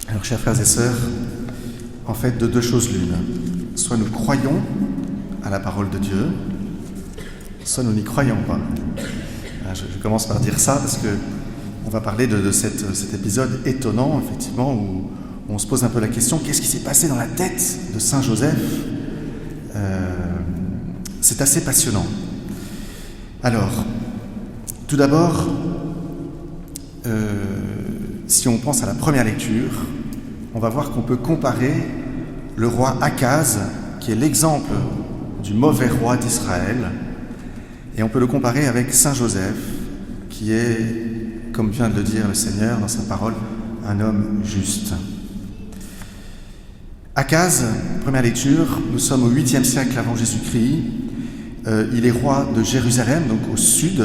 Alors, chers frères et sœurs, en fait, de deux choses l'une. Soit nous croyons à la parole de Dieu, soit nous n'y croyons pas. Je commence par dire ça parce que on va parler de cet épisode étonnant, effectivement, où on se pose un peu la question, qu'est-ce qui s'est passé dans la tête de Saint Joseph ? C'est assez passionnant. Alors, tout d'abord, si on pense à la première lecture, on va voir qu'on peut comparer le roi Akaz, qui est l'exemple du mauvais roi d'Israël, et on peut le comparer avec Saint Joseph, qui est, comme vient de le dire le Seigneur dans sa parole, un homme juste. Akaz, première lecture, nous sommes au 8e siècle avant Jésus-Christ. Il est roi de Jérusalem, donc au sud,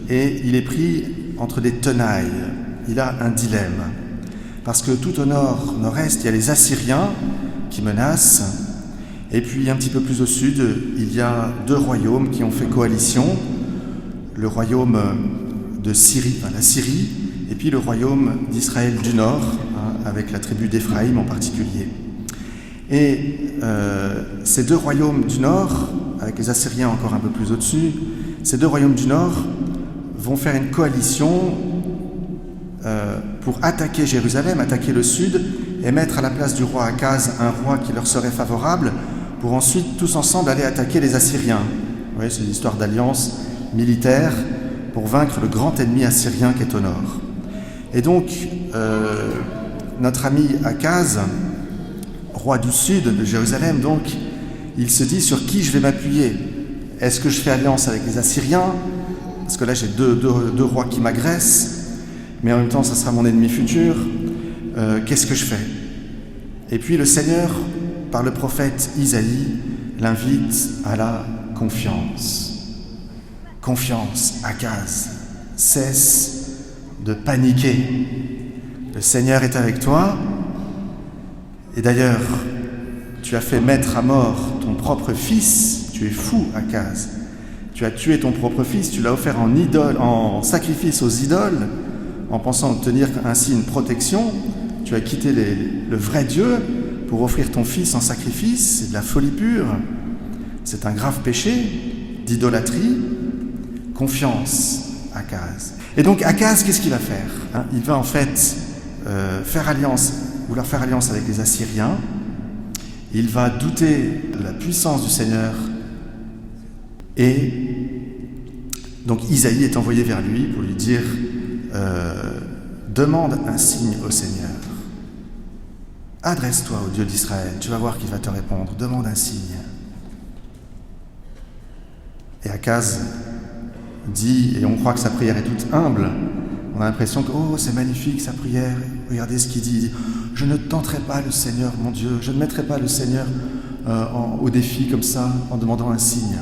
et il est pris entre des tenailles. Il a un dilemme. Parce que tout au nord-est, il y a les Assyriens qui menacent. Et puis un petit peu plus au sud, il y a deux royaumes qui ont fait coalition. Le royaume de Syrie, la Syrie, et puis le royaume d'Israël du Nord, avec la tribu d'Éphraïm en particulier. Et ces deux royaumes du Nord, avec les Assyriens encore un peu plus au-dessus, ces deux royaumes du Nord vont faire une coalition pour attaquer Jérusalem, attaquer le sud, et mettre à la place du roi Akaz un roi qui leur serait favorable, pour ensuite tous ensemble aller attaquer les Assyriens. Vous voyez, c'est une histoire d'alliance militaire pour vaincre le grand ennemi assyrien qui est au nord. Et donc, notre ami Akaz, roi du sud de Jérusalem, donc, il se dit sur qui je vais m'appuyer. Est-ce que je fais alliance avec les Assyriens ? Parce que là, j'ai deux rois qui m'agressent, mais en même temps, ça sera mon ennemi futur. Qu'est-ce que je fais ? Et puis le Seigneur, par le prophète Isaïe, l'invite à la confiance. Confiance, Akaz, cesse de paniquer. Le Seigneur est avec toi. Et d'ailleurs, tu as fait mettre à mort ton propre fils. Tu es fou, Akaz. Tu as tué ton propre fils, tu l'as offert en sacrifice aux idoles, en pensant obtenir ainsi une protection. Tu as quitté le vrai Dieu pour offrir ton fils en sacrifice. C'est de la folie pure. C'est un grave péché d'idolâtrie. Confiance, Akaz. Et donc Akaz, qu'est-ce qu'il va faire ? Il va en fait faire alliance avec les Assyriens. Il va douter de la puissance du Seigneur. Et donc Isaïe est envoyé vers lui pour lui dire demande un signe au Seigneur. Adresse-toi au Dieu d'Israël, tu vas voir qu'il va te répondre. Demande un signe. Et Akaz dit, et on croit que sa prière est toute humble, on a l'impression que c'est magnifique sa prière, regardez ce qu'il dit. Il dit, je ne tenterai pas le Seigneur mon Dieu, je ne mettrai pas le Seigneur au défi comme ça en demandant un signe.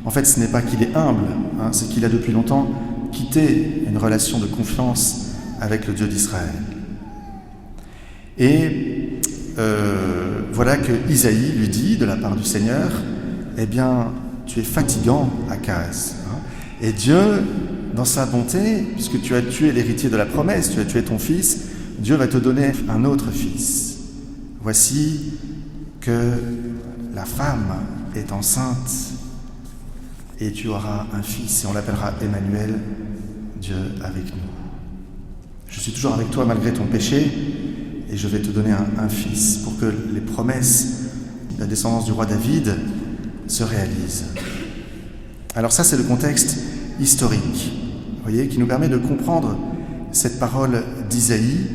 En fait, ce n'est pas qu'il est humble, c'est qu'il a depuis longtemps quitté une relation de confiance avec le Dieu d'Israël. Et voilà que Isaïe lui dit, de la part du Seigneur, eh bien, tu es fatigant, Akaz. Et Dieu, dans sa bonté, puisque tu as tué l'héritier de la promesse, tu as tué ton fils, Dieu va te donner un autre fils. Voici que la femme est enceinte et tu auras un fils et on l'appellera Emmanuel, Dieu avec nous. Je suis toujours avec toi malgré ton péché et je vais te donner un fils pour que les promesses de la descendance du roi David se réalisent. Alors ça, c'est le contexte historique, vous voyez, qui nous permet de comprendre cette parole d'Isaïe.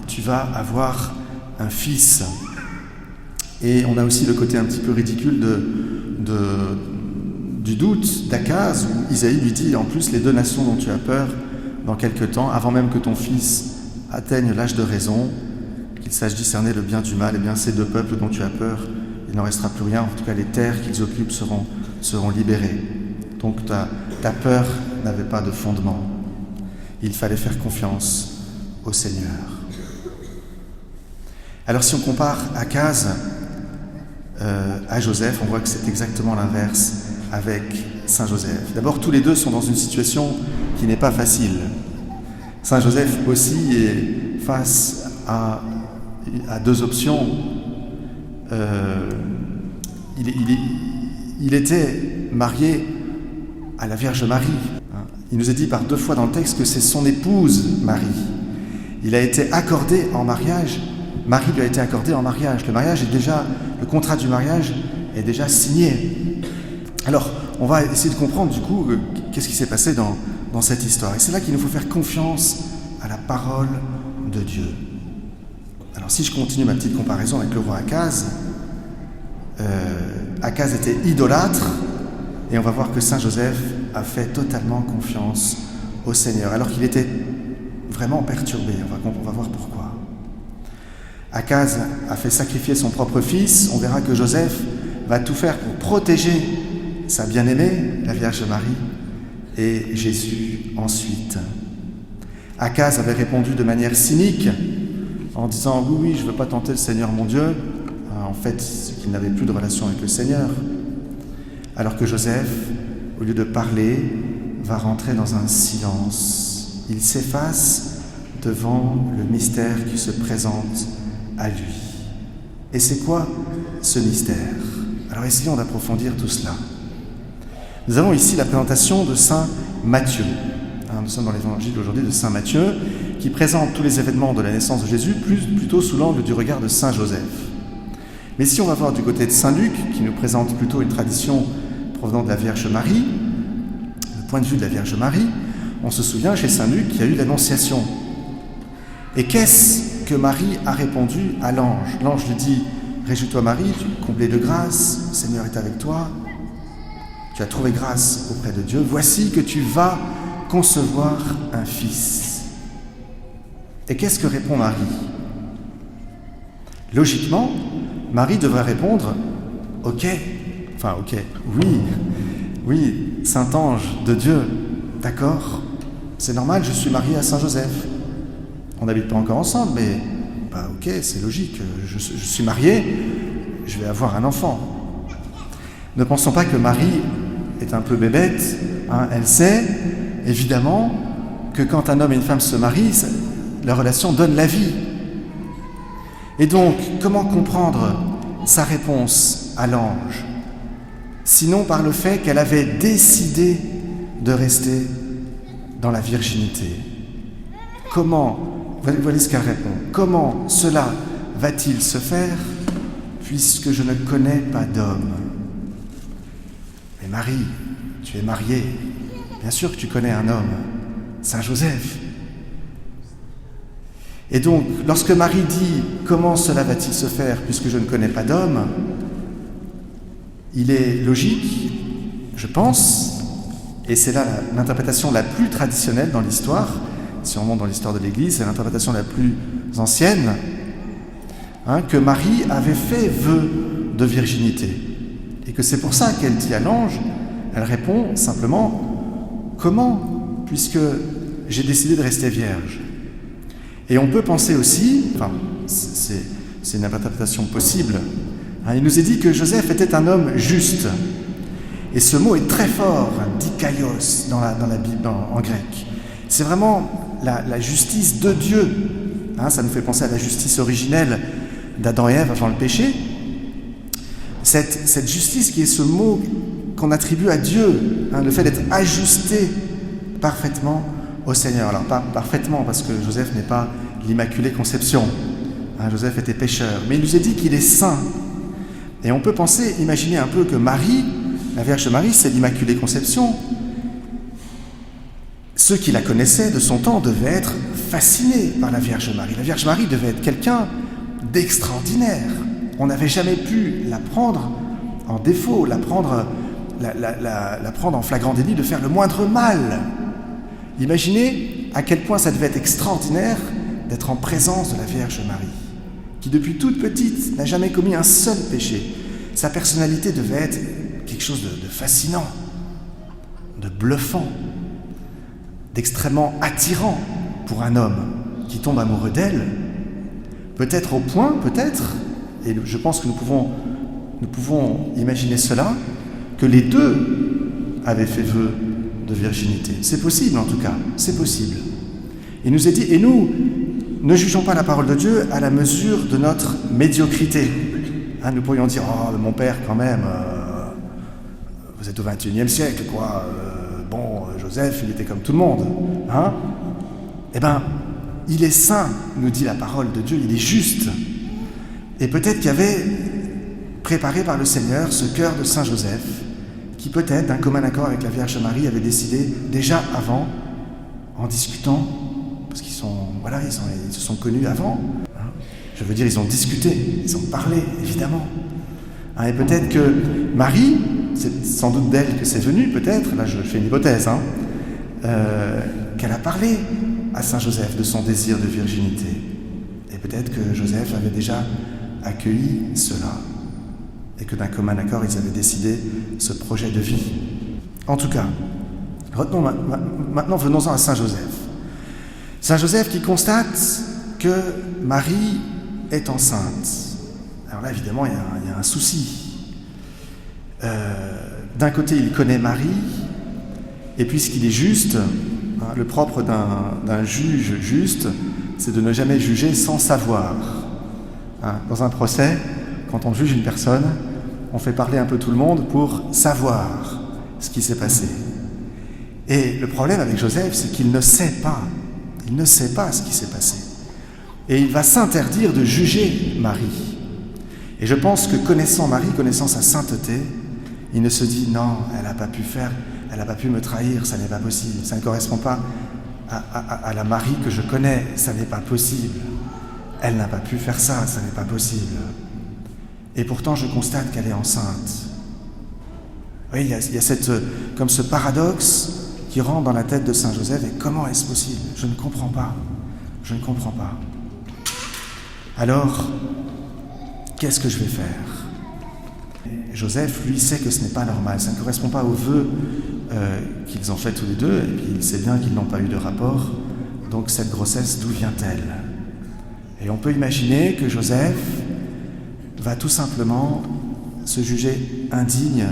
Tu vas avoir un fils. Et on a aussi le côté un petit peu ridicule du doute d'Akaz, où Isaïe lui dit, en plus, les deux nations dont tu as peur, dans quelque temps, avant même que ton fils atteigne l'âge de raison, qu'il sache discerner le bien du mal, et bien ces deux peuples dont tu as peur, il n'en restera plus rien, en tout cas les terres qu'ils occupent seront libérées. Donc ta peur n'avait pas de fondement. Il fallait faire confiance au Seigneur. Alors si on compare Akaz à Joseph, on voit que c'est exactement l'inverse avec Saint Joseph. D'abord, tous les deux sont dans une situation qui n'est pas facile. Saint Joseph aussi est face à a deux options. Il était marié à la Vierge Marie. Il nous est dit par deux fois dans le texte que c'est son épouse Marie. Il a été accordé en mariage. Marie lui a été accordée en mariage. Le contrat du mariage est déjà signé. Alors, on va essayer de comprendre du coup qu'est-ce qui s'est passé dans cette histoire. Et c'est là qu'il nous faut faire confiance à la parole de Dieu. Alors si je continue ma petite comparaison avec le roi Akaz, Akaz était idolâtre, et on va voir que Saint Joseph a fait totalement confiance au Seigneur, alors qu'il était vraiment perturbé. On va voir pourquoi. Akaz a fait sacrifier son propre fils. On verra que Joseph va tout faire pour protéger sa bien-aimée, la Vierge Marie, et Jésus ensuite. Akaz avait répondu de manière cynique en disant « Oui, je ne veux pas tenter le Seigneur mon Dieu ». En fait, c'est qu'il n'avait plus de relation avec le Seigneur. Alors que Joseph, au lieu de parler, va rentrer dans un silence. Il s'efface devant le mystère qui se présente à lui. Et c'est quoi ce mystère? Alors essayons d'approfondir tout cela. Nous avons ici la présentation de Saint Matthieu. Nous sommes dans l'évangile aujourd'hui de Saint Matthieu, qui présente tous les événements de la naissance de Jésus plutôt sous l'angle du regard de Saint Joseph. Mais si on va voir du côté de Saint Luc, qui nous présente plutôt une tradition provenant de la Vierge Marie, le point de vue de la Vierge Marie, on se souvient chez Saint Luc qu'il y a eu l'Annonciation. Et qu'est-ce que Marie a répondu à l'ange? L'ange lui dit « Réjouis-toi Marie, tu es comblée de grâce, le Seigneur est avec toi, tu as trouvé grâce auprès de Dieu, voici que tu vas concevoir un fils. » Et qu'est-ce que répond Marie? Logiquement, Marie devrait répondre « Ok, oui, Saint-Ange de Dieu, d'accord, c'est normal, je suis mariée à Saint-Joseph. On n'habite pas encore ensemble, mais ok, c'est logique, je suis mariée, je vais avoir un enfant. » Ne pensons pas que Marie est un peu bébête, elle sait évidemment que quand un homme et une femme se marient, la relation donne la vie. Et donc, comment comprendre sa réponse à l'ange? Sinon par le fait qu'elle avait décidé de rester dans la virginité. Voilà ce qu'elle répond. Comment cela va-t-il se faire puisque je ne connais pas d'homme? Mais Marie, tu es mariée. Bien sûr que tu connais un homme, Saint Joseph. Et donc, lorsque Marie dit « Comment cela va-t-il se faire puisque je ne connais pas d'homme ?» il est logique, je pense, et c'est là l'interprétation la plus traditionnelle dans l'histoire, si on monte dans l'histoire de l'Église, c'est l'interprétation la plus ancienne, que Marie avait fait vœu de virginité. Et que c'est pour ça qu'elle dit à l'ange, elle répond simplement « Comment ? Puisque j'ai décidé de rester vierge. » Et on peut penser aussi, c'est une interprétation possible, il nous est dit que Joseph était un homme juste. Et ce mot est très fort, dikaios, dans la Bible en grec. C'est vraiment la justice de Dieu. Ça nous fait penser à la justice originelle d'Adam et Ève avant le péché. Cette justice qui est ce mot qu'on attribue à Dieu, le fait d'être ajusté parfaitement au Seigneur. Alors pas parfaitement, parce que Joseph n'est pas l'Immaculée Conception. Joseph était pécheur. Mais il nous est dit qu'il est saint. Et on peut imaginer un peu que Marie, la Vierge Marie, c'est l'Immaculée Conception. Ceux qui la connaissaient de son temps devaient être fascinés par la Vierge Marie. La Vierge Marie devait être quelqu'un d'extraordinaire. On n'avait jamais pu la prendre en défaut, la prendre en flagrant délit de faire le moindre mal. Imaginez à quel point ça devait être extraordinaire d'être en présence de la Vierge Marie, qui depuis toute petite n'a jamais commis un seul péché. Sa personnalité devait être quelque chose de fascinant, de bluffant, d'extrêmement attirant pour un homme qui tombe amoureux d'elle, peut-être au point, et je pense que nous pouvons imaginer cela, que les deux avaient fait vœu de virginité. C'est possible en tout cas, c'est possible. Il nous est dit, et nous ne jugeons pas la parole de Dieu à la mesure de notre médiocrité. Nous pourrions dire, oh, mon père, quand même, vous êtes au XXIe siècle, quoi. Joseph, il était comme tout le monde. Eh bien, il est saint, nous dit la parole de Dieu, il est juste. Et peut-être qu'il y avait préparé par le Seigneur ce cœur de Saint Joseph, qui peut-être, d'un commun accord avec la Vierge Marie, avait décidé déjà avant, en discutant, parce qu'ils se sont connus avant. Je veux dire, ils ont discuté, ils ont parlé, évidemment. Et peut-être que Marie, c'est sans doute d'elle que c'est venu, peut-être, là je fais une hypothèse, qu'elle a parlé à Saint Joseph de son désir de virginité. Et peut-être que Joseph avait déjà accueilli cela, et que d'un commun accord, ils avaient décidé ce projet de vie. En tout cas, maintenant venons-en à Saint Joseph. Saint Joseph qui constate que Marie est enceinte. Alors là, évidemment, il y a un souci. D'un côté, il connaît Marie, et puisqu'il est juste, le propre d'un juge juste, c'est de ne jamais juger sans savoir. Dans un procès, quand on juge une personne, on fait parler un peu tout le monde pour savoir ce qui s'est passé. Et le problème avec Joseph, c'est qu'il ne sait pas. Il ne sait pas ce qui s'est passé. Et il va s'interdire de juger Marie. Et je pense que connaissant Marie, connaissant sa sainteté, il ne se dit non, elle n'a pas pu me trahir, ça n'est pas possible, ça ne correspond pas à la Marie que je connais, ça n'est pas possible. Elle n'a pas pu faire ça, ça n'est pas possible. Et pourtant, je constate qu'elle est enceinte. Oui, il y a comme ce paradoxe qui rentre dans la tête de Saint Joseph. Et comment est-ce possible ? Je ne comprends pas. Je ne comprends pas. Alors, qu'est-ce que je vais faire ? Joseph, lui, sait que ce n'est pas normal. Ça ne correspond pas aux vœux qu'ils ont fait tous les deux. Et puis, il sait bien qu'ils n'ont pas eu de rapport. Donc, cette grossesse, d'où vient-elle ? Et on peut imaginer que Joseph va tout simplement se juger indigne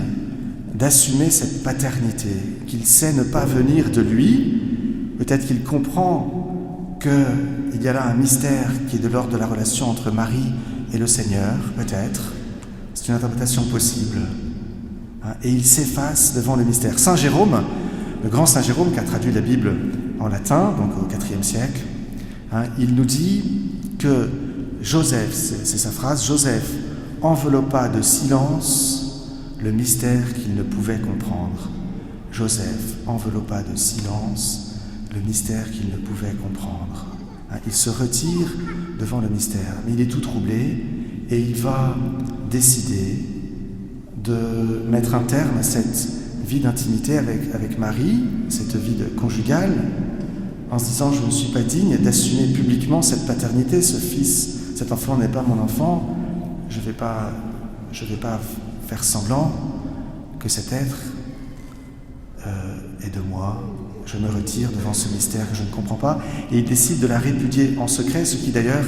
d'assumer cette paternité, qu'il sait ne pas venir de lui. Peut-être qu'il comprend qu'il y a là un mystère qui est de l'ordre de la relation entre Marie et le Seigneur, peut-être. C'est une interprétation possible. Et il s'efface devant le mystère. Saint Jérôme, le grand Saint Jérôme qui a traduit la Bible en latin, donc au IVe siècle, il nous dit que Joseph, c'est sa phrase, Joseph enveloppa de silence le mystère qu'il ne pouvait comprendre. Joseph enveloppa de silence le mystère qu'il ne pouvait comprendre. Il se retire devant le mystère, mais il est tout troublé et il va décider de mettre un terme à cette vie d'intimité avec Marie, cette vie conjugale, en se disant « je ne suis pas digne d'assumer publiquement cette paternité, ce fils, cet enfant n'est pas mon enfant, je ne vais pas faire semblant que cet être est de moi, je me retire devant ce mystère que je ne comprends pas ». Et il décide de la répudier en secret, ce qui d'ailleurs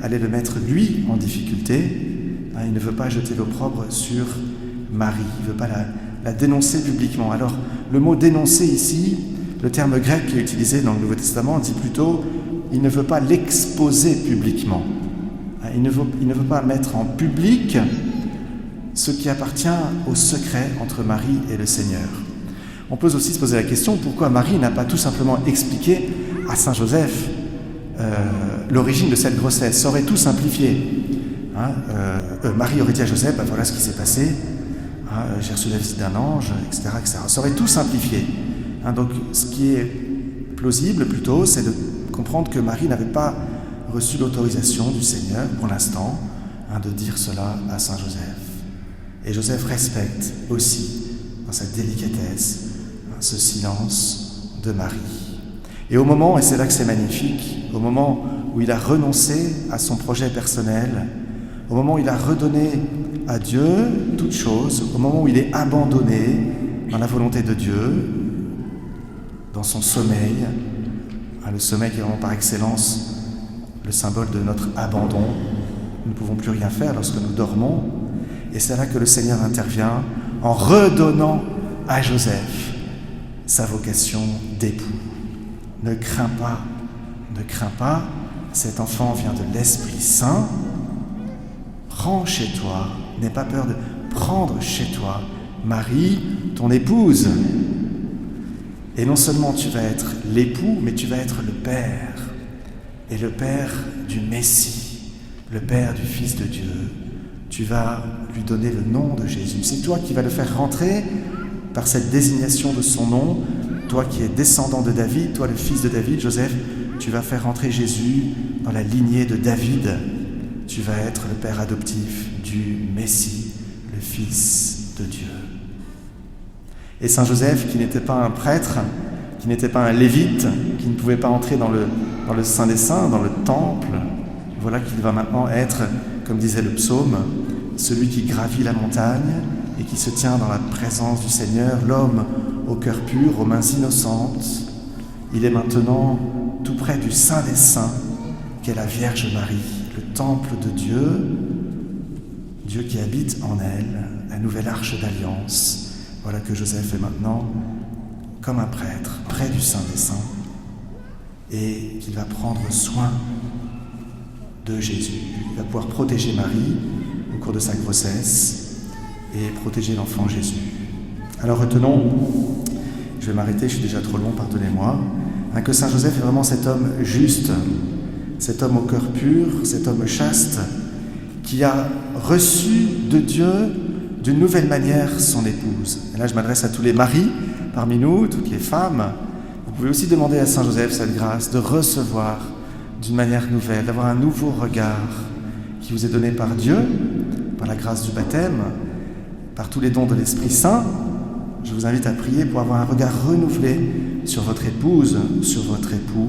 allait le mettre lui en difficulté. Il ne veut pas jeter l'opprobre sur Marie, il ne veut pas la dénoncer publiquement. Alors le mot dénoncer ici, le terme grec qui est utilisé dans le Nouveau Testament dit plutôt il ne veut pas l'exposer publiquement. Il ne veut pas mettre en public ce qui appartient au secret entre Marie et le Seigneur. On peut aussi se poser la question pourquoi Marie n'a pas tout simplement expliqué à Saint Joseph l'origine de cette grossesse. Ça aurait tout simplifié. Marie aurait dit à Joseph, voilà ce qui s'est passé, j'ai reçu la visite d'un ange, etc., etc. Ça aurait tout simplifié. Donc ce qui est plausible plutôt, c'est de comprendre que Marie n'avait pas reçu l'autorisation du Seigneur pour l'instant de dire cela à Saint Joseph. Et Joseph respecte aussi, dans sa délicatesse, ce silence de Marie. Et au moment, et c'est là que c'est magnifique, au moment où il a renoncé à son projet personnel, au moment où il a redonné à Dieu toute chose, au moment où il est abandonné dans la volonté de Dieu, dans son sommeil, le sommeil qui est vraiment par excellence le symbole de notre abandon. Nous ne pouvons plus rien faire lorsque nous dormons. Et c'est là que le Seigneur intervient en redonnant à Joseph sa vocation d'époux. Ne crains pas, cet enfant vient de l'Esprit Saint. Prends chez toi, n'aie pas peur de prendre chez toi Marie, ton épouse. Et non seulement tu vas être l'époux, mais tu vas être le père. Et le père du Messie, le père du Fils de Dieu. Tu vas lui donner le nom de Jésus. C'est toi qui vas le faire rentrer par cette désignation de son nom. Toi qui es descendant de David, toi le fils de David, Joseph, tu vas faire rentrer Jésus dans la lignée de David. Tu vas être le père adoptif du Messie, le Fils de Dieu. Et Saint Joseph, qui n'était pas un prêtre, qui n'était pas un lévite, qui ne pouvait pas entrer dans le Saint des Saints, dans le temple, voilà qu'il va maintenant être, comme disait le psaume, celui qui gravit la montagne et qui se tient dans la présence du Seigneur, l'homme au cœur pur, aux mains innocentes. Il est maintenant tout près du Saint des Saints, qu'est la Vierge Marie, le temple de Dieu, Dieu qui habite en elle, la nouvelle arche d'alliance. Voilà que Joseph est maintenant comme un prêtre, près du Saint des Saints, et qu'il va prendre soin de Jésus. Il va pouvoir protéger Marie au cours de sa grossesse et protéger l'enfant Jésus. Alors retenons, je vais m'arrêter, je suis déjà trop long, pardonnez-moi, que Saint Joseph est vraiment cet homme juste, cet homme au cœur pur, cet homme chaste, qui a reçu de Dieu d'une nouvelle manière son épouse. Et là je m'adresse à tous les maris parmi nous, toutes les femmes. Vous pouvez aussi demander à Saint Joseph cette grâce de recevoir d'une manière nouvelle, d'avoir un nouveau regard qui vous est donné par Dieu, par la grâce du baptême, par tous les dons de l'Esprit Saint. Je vous invite à prier pour avoir un regard renouvelé sur votre épouse, sur votre époux,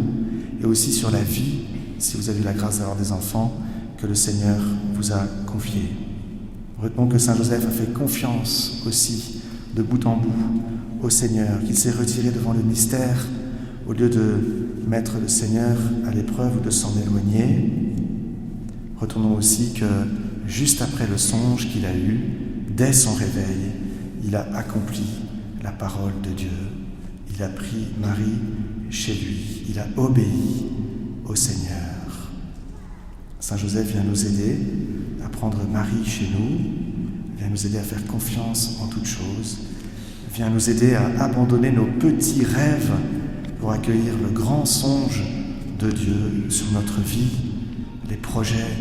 et aussi sur la vie, si vous avez eu la grâce d'avoir des enfants, que le Seigneur vous a confiés. Retenons que Saint Joseph a fait confiance aussi, de bout en bout, au Seigneur, qu'il s'est retiré devant le mystère au lieu de mettre le Seigneur à l'épreuve ou de s'en éloigner. Retenons aussi que juste après le songe qu'il a eu, dès son réveil, il a accompli la parole de Dieu. Il a pris Marie chez lui. Il a obéi au Seigneur. Saint Joseph vient nous aider à prendre Marie chez nous, vient nous aider à faire confiance en toutes choses, vient nous aider à abandonner nos petits rêves pour accueillir le grand songe de Dieu sur notre vie, les projets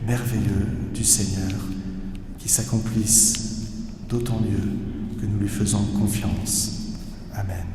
merveilleux du Seigneur qui s'accomplissent d'autant mieux que nous lui faisons confiance. Amen.